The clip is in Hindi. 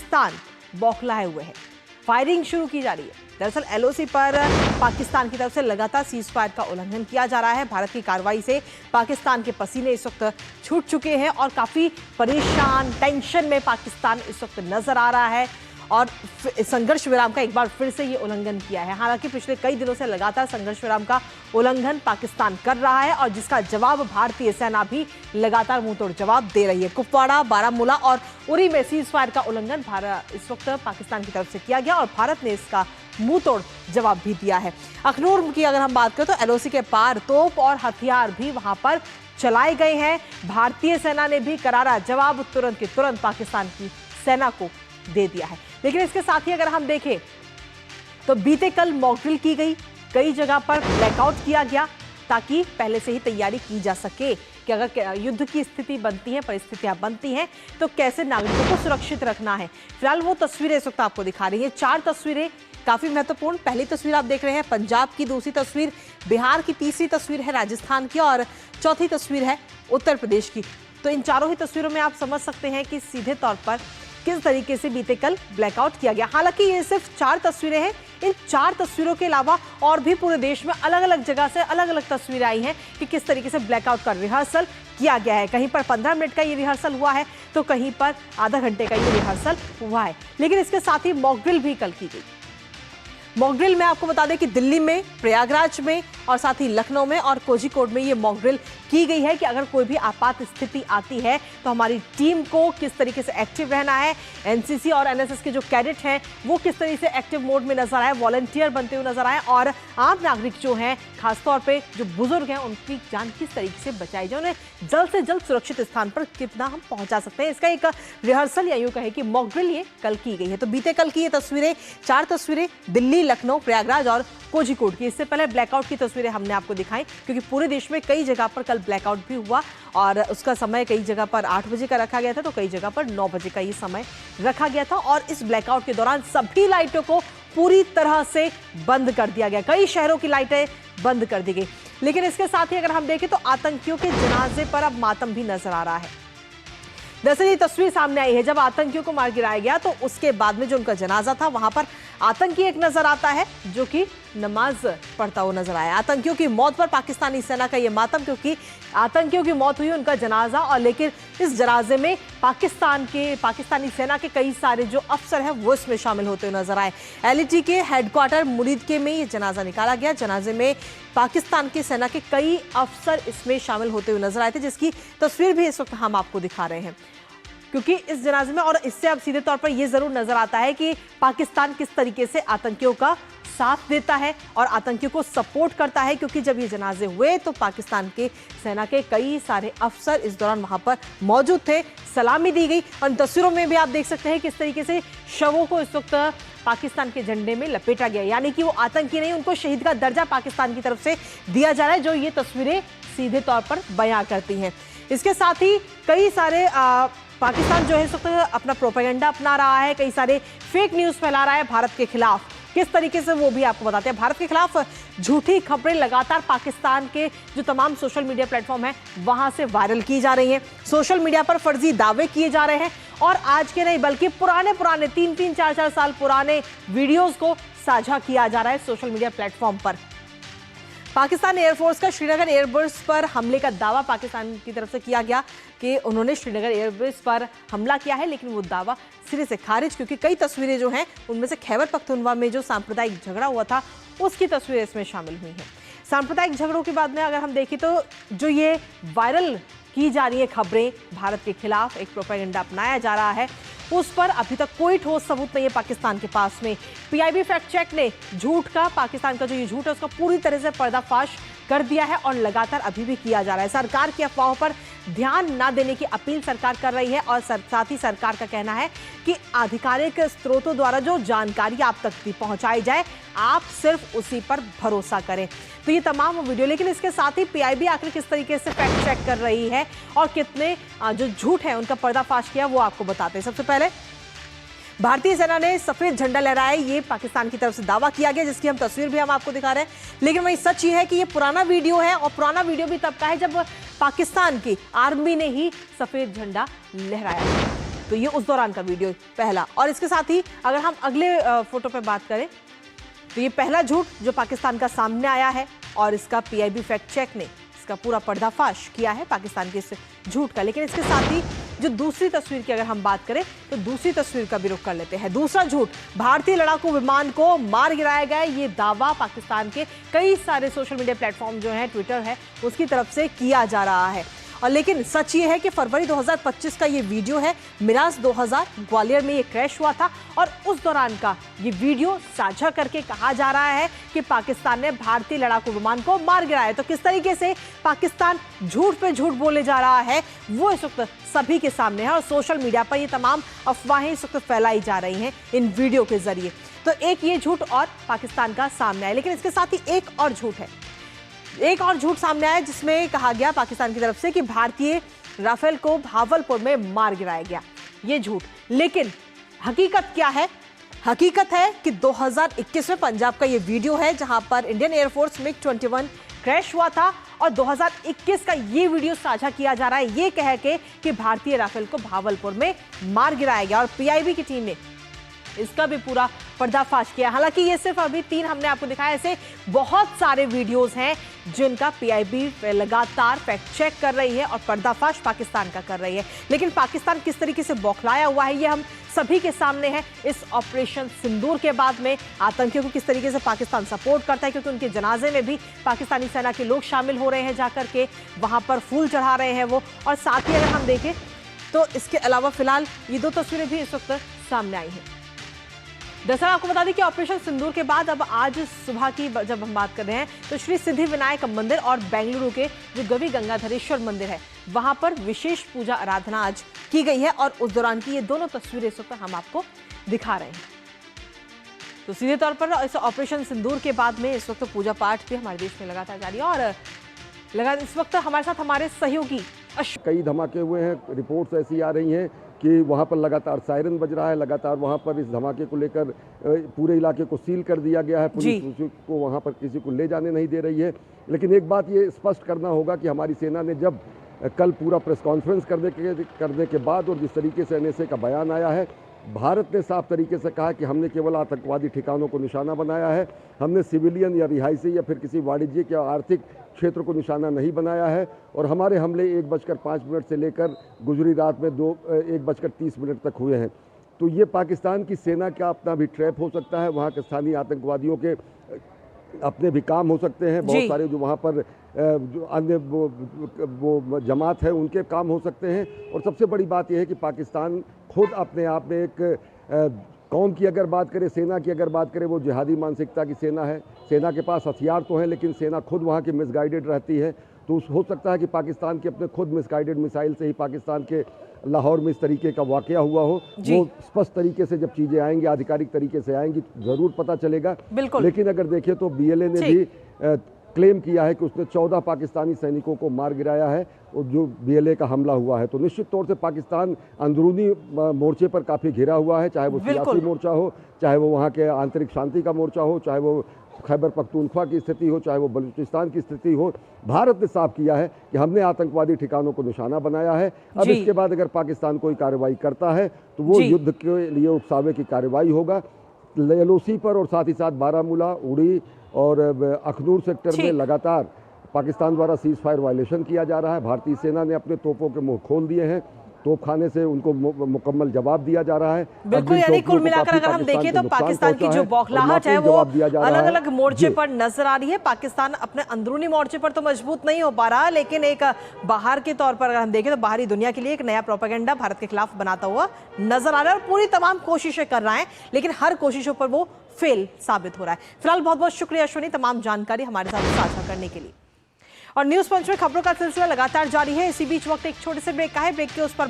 पाकिस्तान बौखलाए हुए है, फायरिंग शुरू की जा रही है। दरअसल एलओसी पर पाकिस्तान की तरफ से लगातार सीज फायर का उल्लंघन किया जा रहा है। भारत की कार्रवाई से पाकिस्तान के पसीने इस वक्त छूट चुके हैं और काफी परेशान, टेंशन में पाकिस्तान इस वक्त नजर आ रहा है और संघर्ष विराम का एक बार फिर से ये उल्लंघन किया है। हालांकि पिछले कई दिनों से लगातार संघर्ष विराम का उल्लंघन पाकिस्तान कर रहा है और जिसका जवाब भारतीय सेना भी लगातार मुंहतोड़ जवाब दे रही है। कुपवाड़ा, बारामूला और उरी में सीज फायर का उल्लंघन इस वक्त पाकिस्तान की तरफ से किया गया और भारत ने इसका मुंहतोड़ जवाब भी दिया है। अखनूर की अगर हम बात करें तो एलओसी के पार तोप और हथियार भी वहां पर चलाए गए हैं। भारतीय सेना ने भी करारा जवाब तुरंत के तुरंत पाकिस्तान की सेना को दे दिया है। लेकिन इसके साथ ही अगर हम देखें तो बीते कल मॉकड्रिल की गई, कई जगह पर ब्लैकआउट किया गया ताकि पहले से ही तैयारी की जा सके कि अगर युद्ध की स्थिति बनती है, परिस्थितियां बनती हैं तो कैसे नागरिकों को सुरक्षित रखना है। फिलहाल वो तस्वीरें इस वक्त आपको दिखा रही है, 4 तस्वीरें काफी महत्वपूर्ण। पहली तस्वीर आप देख रहे हैं पंजाब की, दूसरी तस्वीर बिहार की, तीसरी तस्वीर है राजस्थान की और चौथी तस्वीर है उत्तर प्रदेश की। तो इन चारों ही तस्वीरों में आप समझ सकते हैं कि सीधे तौर पर किस तरीके से बीते कल ब्लैकआउट किया गया। हालांकि ये सिर्फ 4 तस्वीरें हैं, इन 4 तस्वीरों के अलावा और भी पूरे देश में अलग अलग जगह से अलग अलग तस्वीरें आई हैं कि किस तरीके से ब्लैकआउट का रिहर्सल किया गया है। कहीं पर 15 मिनट का ये रिहर्सल हुआ है तो कहीं पर आधा घंटे का ये रिहर्सल हुआ है। लेकिन इसके साथ ही मॉकड्रिल भी कल की गई। मॉकड्रिल में आपको बता दें कि दिल्ली में, प्रयागराज में और साथ ही लखनऊ में और कोझिकोड में ये मॉकड्रिल की गई है कि अगर कोई भी आपात स्थिति आती है तो हमारी टीम को किस तरीके से एक्टिव रहना है। एनसीसी और एनएसएस के जो कैडेट हैं वो किस तरीके से एक्टिव मोड में नजर आए, वॉलंटियर बनते हुए नजर आए और आम नागरिक जो हैं, खासतौर पर जो बुजुर्ग हैं, उनकी जान किस तरीके से बचाई जाए, उन्हें जल्द से जल्द सुरक्षित स्थान पर कितना हम पहुंचा सकते हैं। इसका एक रिहर्सल या यूं कहे कि मॉकड्रिल ये कल की गई है। तो बीते कल की ये तस्वीरें, 4 तस्वीरें दिल्ली, लखनऊ, प्रयागराज और कोझिकोड की। इससे पहले ब्लैकआउट की तस्वीरें हमने आपको दिखाई क्योंकि पूरे देश में कई जगह पर कल ब्लैकआउट भी हुआ और उसका समय कई जगह पर 8 बजे का रखा गया था तो कई जगह पर 9 बजे का ये समय रखा गया था और इस ब्लैकआउट के दौरान सभी लाइटों को पूरी तरह से बंद कर दिया गया। कई शहरों की लाइटें बंद कर दी गई। लेकिन इसके साथ ही अगर हम देखें तो आतंकियों के जनाजे पर अब मातम भी नजर आ रहा है। दरअसल ये तस्वीर सामने आई है जब आतंकियों को मार गिराया गया तो उसके बाद में जो उनका जनाजा था वहां पर आतंकी एक नजर आता है जो कि नमाज पढ़ता हुआ नजर आया। आतंकियों की मौत पर पाकिस्तानी सेना का ये मातम, क्योंकि आतंकियों की मौत हुई, उनका जनाजा, और लेकिन इस जनाजे में पाकिस्तानी सेना के कई सारे जो अफसर हैं वो इसमें शामिल होते हुए नजर आए। एलईटी के हेडक्वार्टर मुरीदके में ये जनाजा निकाला गया। जनाजे में पाकिस्तान की सेना के कई अफसर इसमें शामिल होते हुए नजर आए थे, जिसकी तस्वीर भी इस वक्त हम आपको दिखा रहे हैं। क्योंकि इस जनाजे में, और इससे अब सीधे तौर पर यह जरूर नजर आता है कि पाकिस्तान किस तरीके से आतंकियों का साथ देता है और आतंकियों को सपोर्ट करता है, क्योंकि जब ये जनाजे हुए तो पाकिस्तान के सेना के कई सारे अफसर इस दौरान वहां पर मौजूद थे, सलामी दी गई। और तस्वीरों में भी आप देख सकते हैं किस तरीके से शवों को इस वक्त पाकिस्तान के झंडे में लपेटा गया, यानी कि वो आतंकी नहीं, उनको शहीद का दर्जा पाकिस्तान की तरफ से दिया जा रहा है, जो ये तस्वीरें सीधे तौर पर बयां करती हैं। इसके साथ ही कई सारे पाकिस्तान जो है इस वक्त अपना प्रोपेगेंडा अपना रहा है, कई सारे फेक न्यूज़ फैला रहा है भारत के खिलाफ। किस तरीके से वो भी आपको बताते हैं। भारत के खिलाफ झूठी खबरें लगातार पाकिस्तान के जो तमाम सोशल मीडिया प्लेटफॉर्म है वहां से वायरल की जा रही हैं। सोशल मीडिया पर फर्जी दावे किए जा रहे हैं और आज के नहीं बल्कि पुराने 3-3, 4-4 साल पुराने वीडियोज को साझा किया जा रहा है सोशल मीडिया प्लेटफॉर्म पर। पाकिस्तान एयरफोर्स का श्रीनगर एयरबेस पर हमले का दावा पाकिस्तान की तरफ से किया गया कि उन्होंने श्रीनगर एयरबेस पर हमला किया है, लेकिन वो दावा सिरे से खारिज, क्योंकि कई तस्वीरें जो हैं उनमें से खैबर पख्तूनख्वा में जो सांप्रदायिक झगड़ा हुआ था उसकी तस्वीरें इसमें शामिल हुई हैं। सांप्रदायिक झगड़ों के बाद में अगर हम देखें तो जो ये वायरल की जा रही है खबरें, भारत के खिलाफ एक प्रोपेगेंडा अपनाया जा रहा है, उस पर अभी तक कोई ठोस सबूत नहीं है पाकिस्तान के पास में। पीआईबी फैक्ट चेक ने झूठ का, पाकिस्तान का जो ये झूठ है उसका पूरी तरह से पर्दाफाश कर दिया है और लगातार अभी भी किया जा रहा है। सरकार की अफवाहों पर ध्यान न देने की अपील सरकार कर रही है और साथ ही सरकार का कहना है कि आधिकारिक स्रोतों द्वारा जो जानकारी आप तक पहुंचाई जाए आप सिर्फ उसी पर भरोसा करें। तो ये तमाम वीडियो, लेकिन इसके साथ ही पीआईबी आखिर किस तरीके से फैक्ट चेक कर रही है और कितने जो झूठ है उनका पर्दाफाश किया वो आपको बताते हैं। सबसे पहले भारतीय सेना ने सफेद झंडा लहराया, ये पाकिस्तान की तरफ से दावा किया गया, जिसकी हम तस्वीर भी हम आपको दिखा रहे हैं। लेकिन वही सच ये है कि ये पुराना वीडियो है और पुराना वीडियो भी तब का है जब पाकिस्तान की आर्मी ने ही सफेद झंडा लहराया। तो ये उस दौरान का वीडियो पहला। और इसके साथ ही अगर हम अगले फोटो पे बात करें तो ये पहला झूठ जो पाकिस्तान का सामने आया है और इसका पीआईबी फैक्ट चेक ने इसका पूरा पर्दाफाश किया है पाकिस्तान के इस झूठ का। लेकिन इसके साथ ही जो दूसरी तस्वीर की अगर हम बात करें तो दूसरी तस्वीर का भी रुख कर लेते हैं। दूसरा झूठ, भारतीय लड़ाकू विमान को मार गिराया गया। ये दावा पाकिस्तान के कई सारे सोशल मीडिया प्लेटफॉर्म जो है, ट्विटर है, उसकी तरफ से किया जा रहा है। और लेकिन सच ये है कि फरवरी 2025 का ये वीडियो है। मिराज 2000 ग्वालियर में ये क्रैश हुआ था और उस दौरान का ये वीडियो साझा करके कहा जा रहा है कि पाकिस्तान ने भारतीय लड़ाकू विमान को मार गिराया। तो किस तरीके से पाकिस्तान झूठ पे झूठ बोले जा रहा है वो इस वक्त सभी के सामने है और सोशल मीडिया पर ये तमाम अफवाहें इस वक्त फैलाई जा रही हैं इन वीडियो के जरिए। तो एक ये झूठ और पाकिस्तान का सामने आया, लेकिन इसके साथ ही एक और झूठ है। एक और झूठ सामने आया जिसमें कहा गया पाकिस्तान की तरफ से कि भारतीय राफेल को भावलपुर में मार गिराया गया। ये झूठ, लेकिन हकीकत क्या है? हकीकत है कि 2021 में पंजाब का ये वीडियो है जहां पर इंडियन एयरफोर्स मिग 21 क्रैश हुआ था और 2021 का ये वीडियो साझा किया जा रहा है ये कह के कि भारतीय राफेल को भावलपुर में मार गिराया गया। और पीआईबी की टीम ने इसका भी पूरा पर्दाफाश किया। हालांकि ये सिर्फ अभी 3 हमने आपको दिखाया, ऐसे बहुत सारे वीडियोस हैं जिनका पीआईबी लगातार फैक्ट चेक कर रही है और पर्दाफाश पाकिस्तान का कर रही है। लेकिन पाकिस्तान किस तरीके से बौखलाया हुआ है ये हम सभी के सामने है। इस ऑपरेशन सिंदूर के बाद में आतंकियों को किस तरीके से पाकिस्तान सपोर्ट करता है, क्योंकि उनके जनाजे में भी पाकिस्तानी सेना के लोग शामिल हो रहे हैं, जाकर के वहां पर फूल चढ़ा रहे हैं वो। और साथ ही अगर हम देखें तो इसके अलावा फिलहाल ये 2 तस्वीरें भी इस वक्त सामने आई हैं। दरअसल आपको बता दें कि ऑपरेशन सिंदूर के बाद अब आज सुबह की जब हम बात कर रहे हैं तो श्री सिद्धि विनायक मंदिर और बेंगलुरु के जो गवि गंगाधरेश्वर मंदिर है वहां पर विशेष पूजा आराधना आज की गई है और उस दौरान की ये दोनों तस्वीरें इस वक्त हम आपको दिखा रहे हैं। तो सीधे तौर पर इस ऑपरेशन सिंदूर के बाद में इस वक्त पूजा पाठ भी हमारे देश में लगातार जारी है और इस वक्त हमारे साथ हमारे सहयोगी कई धमाके हुए हैं। रिपोर्ट्स ऐसी आ रही हैं कि वहाँ पर लगातार सायरन बज रहा है, लगातार वहाँ पर इस धमाके को लेकर पूरे इलाके को सील कर दिया गया है। पुलिस को वहाँ पर किसी को ले जाने नहीं दे रही है। लेकिन एक बात ये स्पष्ट करना होगा कि हमारी सेना ने जब कल पूरा प्रेस कॉन्फ्रेंस करने के बाद और जिस तरीके से एनएसए का बयान आया है, भारत ने साफ तरीके से कहा कि हमने केवल आतंकवादी ठिकानों को निशाना बनाया है, हमने सिविलियन या रिहायशी या फिर किसी वाणिज्यिक या आर्थिक क्षेत्र को निशाना नहीं बनाया है। और हमारे हमले 1:05 से लेकर गुजरी रात में 1:30 तक हुए हैं। तो ये पाकिस्तान की सेना का अपना भी ट्रैप हो सकता है, वहाँ के स्थानीय आतंकवादियों के अपने भी काम हो सकते हैं, बहुत सारे जो वहाँ पर जो अन्य वो जमात है उनके काम हो सकते हैं। और सबसे बड़ी बात यह है कि पाकिस्तान खुद अपने आप में एक कौम की अगर बात करें, सेना की अगर बात करें, वो जिहादी मानसिकता की सेना है। सेना के पास हथियार तो हैं लेकिन सेना खुद वहाँ की मिसगाइडेड रहती है। तो हो सकता है कि पाकिस्तान के अपने खुद मिसगाइडेड मिसाइल से ही पाकिस्तान के लाहौर में इस तरीके का वाकया हुआ हो। वो स्पष्ट तरीके से जब चीज़ें आएंगी, आधिकारिक तरीके से आएंगी, ज़रूर पता चलेगा। लेकिन अगर देखें तो बीएलए ने भी क्लेम किया है कि उसने 14 पाकिस्तानी सैनिकों को मार गिराया है और जो बीएलए का हमला हुआ है। तो निश्चित तौर से पाकिस्तान अंदरूनी मोर्चे पर काफ़ी घिरा हुआ है, चाहे वो सियासी मोर्चा हो, चाहे वो वहाँ के आंतरिक शांति का मोर्चा हो, चाहे वो खैबर पख्तूनख्वा की स्थिति हो, चाहे वो बलूचिस्तान की स्थिति हो। भारत ने साफ किया है कि हमने आतंकवादी ठिकानों को निशाना बनाया है। अब इसके बाद अगर पाकिस्तान कोई कार्रवाई करता है तो वो युद्ध के लिए उकसावे की कार्रवाई होगा। LOC पर और साथ ही साथ बारामूला, उड़ी और अखनूर सेक्टर में लगातार पाकिस्तान द्वारा सीज फायर वायलेशन किया जा रहा है। भारतीय सेना ने अपने तोपों के मुंह खोल दिए हैं, तोपखाने से उनको मुकम्मल जवाब दिया जा रहा है। बिल्कुल, यानी कुल मिलाकर अगर हम देखें तो पाकिस्तान की जो बौखलाहट है वो अलग अलग मोर्चे पर नजर आ रही है। पाकिस्तान अपने अंदरूनी मोर्चे पर तो मजबूत नहीं हो पा रहा, लेकिन एक बाहर के तौर पर अगर हम देखें तो बाहरी दुनिया के लिए एक नया प्रोपेगेंडा भारत के खिलाफ बनाता हुआ नजर आ रहा है और पूरी तमाम कोशिशें कर रहा है, लेकिन हर कोशिशों पर वो फेल साबित हो रहा है। फिलहाल बहुत बहुत शुक्रिया अश्विनी, तमाम जानकारी हमारे साथ साझा करने के लिए। और न्यूज पंच में खबरों का सिलसिला लगातार जारी है। इसी बीच वक्त एक छोटे से ब्रेक का है, ब्रेक के उस पर